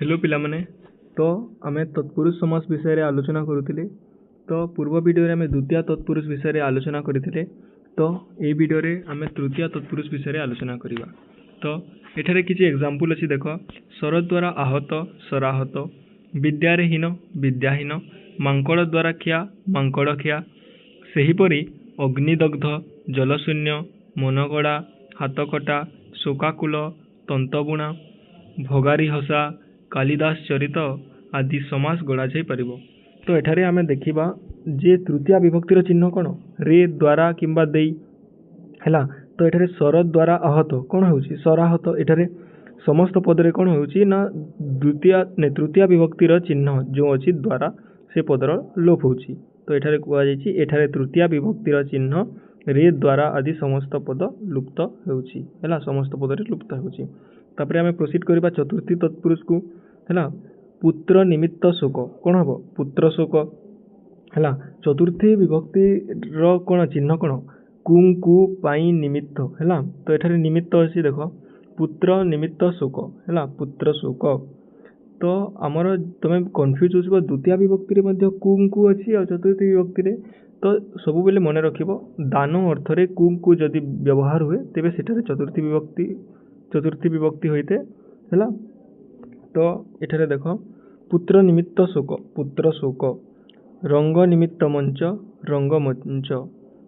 Hello पिलामने तो आम तत्पुरुष समास विषय आलोचना करुले। तो पूर्व वीडियो आम द्वितीय तत्पुरुष विषय आलोचना करते। तो ये वीडियो आम तृतीय तत्पुरुष विषय आलोचना करवा। तो एठारे किसी एग्जाम्पल अच्छी देख। सर द्वारा आहत सराहत, विद्याहीन विद्याहीन, मांकड़ द्वारा खिया मांकड़ खिया, सेहीपरि अग्निदग्ध, जलशून्य, मनगड़ा, हाथकटा, शोकाकुल, तंतबुणा, भगारी हसा, कालिदास चरित आदि समास गढ़ा जाई परिबो। तो एठारे आमे देखिबा जे तृतीय विभक्तिर चिन्ह कोन रे द्वारा किंबा देई हैला। तो एठारे सर द्वारा आहत कोन होउची सराहत। एठारे समस्त पदरे कोन होउची ना तृतीय विभक्तिर चिन्ह जो अछि द्वारा से पदर लोप होउची। तो एठारे कुआ जायछि एठारे तृतीय विभक्तिर चिन्ह रे द्वारा आदि समस्त पद लुप्त होउची हैला। समस्त पदरे लुप्त होउची। तापरे आमे प्रोसीड करिबा चतुर्थी तत्पुरुष को हैला। पुत्र निमित्त शोक कोन हबो पुत्र शोक हैला। चतुर्थी विभक्ति रो कोन चिन्ह कोन कुंकु पाई निमित्त हैला। तो एठारे निमित्त अछि देखो पुत्र निमित्त शोक हैला पुत्र शोक। तो आमर तमे कंफ्यूज होछबो द्वितीय विभक्ति रे मध्ये कुंकु अछि और चतुर्थी विभक्ति रे। तो सब बेले मन रखिबो दान अर्थ रे कुंकु जदि व्यवहार हुए तेबे सेठारे चतुर्थी विभक्ति होइते हैला। तो एठारे देखो पुत्र निमित्त शोक पुत्र शोक, रंग निमित्त मंच रंग मंच,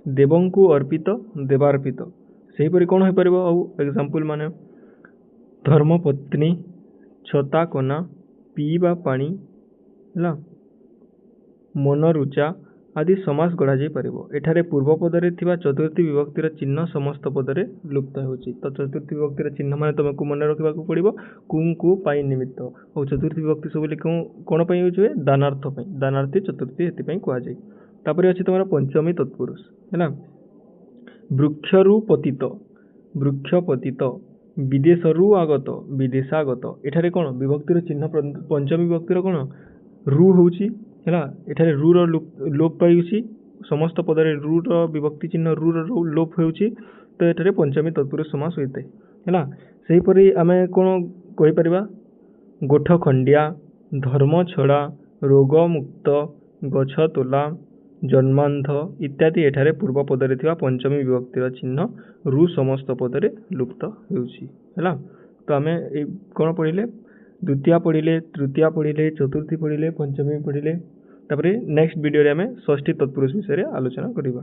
देवंकु अर्पित देवार्पित। सेही परि कोन होई परिबो आ एग्जांपल माने धर्मपत्नी, छता कोना, पीवा पानी हैला, मनरुचा आदि समास गढ़ा जाई परिबो। एठारे पूर्व पदरे थिबा चतुर्थी विभक्तिर चिन्ह समस्त पदरे लुप्त होउची। तो चतुर्थी विभक्तिर चिन्ह माने तुमको मन रखिबा को पड़िबो कुंकु पाई निमित्त। और चतुर्थी विभक्ति सब ले कोन पई होउची दानार्थ पई, दानार्थी चतुर्थी हेति पई कुआ जाई। तापरे अछि तमरा पंचमी तत्पुरुष हैला। वृक्षरु पतित वृक्षपतित, विदेशरु आगत विदेशागत। एठारे कोन विभक्तिर चिन्ह पंचमी विभक्तिर कोन रु होउची हैला। एठारे रु रो लोप पाइउची समस्त पदरे रु रो विभक्ति चिन्ह रु रो लोप होउची। तो एठारे पंचमी तत्पुरुष समास होइते हैला। सेही परि आमे कोन कहि परिबा गोठ खंडिया, धर्म छड़ा, रोग मुक्त, गछ तोला, जन्मांध इत्यादि एठारे पूर्व पदरे थिबा पंचमी विभक्तिर चिन्ह रु समस्त पदरे लुप्त होउची हैला। तो आमे कोन पढिले द्वितीय पढिले, तृतीय पढिले, चतुर्थी पढिले, पंचमी पढिले। तापरे नेक्स्ट वीडियो रे आमे षष्ठी तत्पुरुष विषय रे आलोचना करिबा।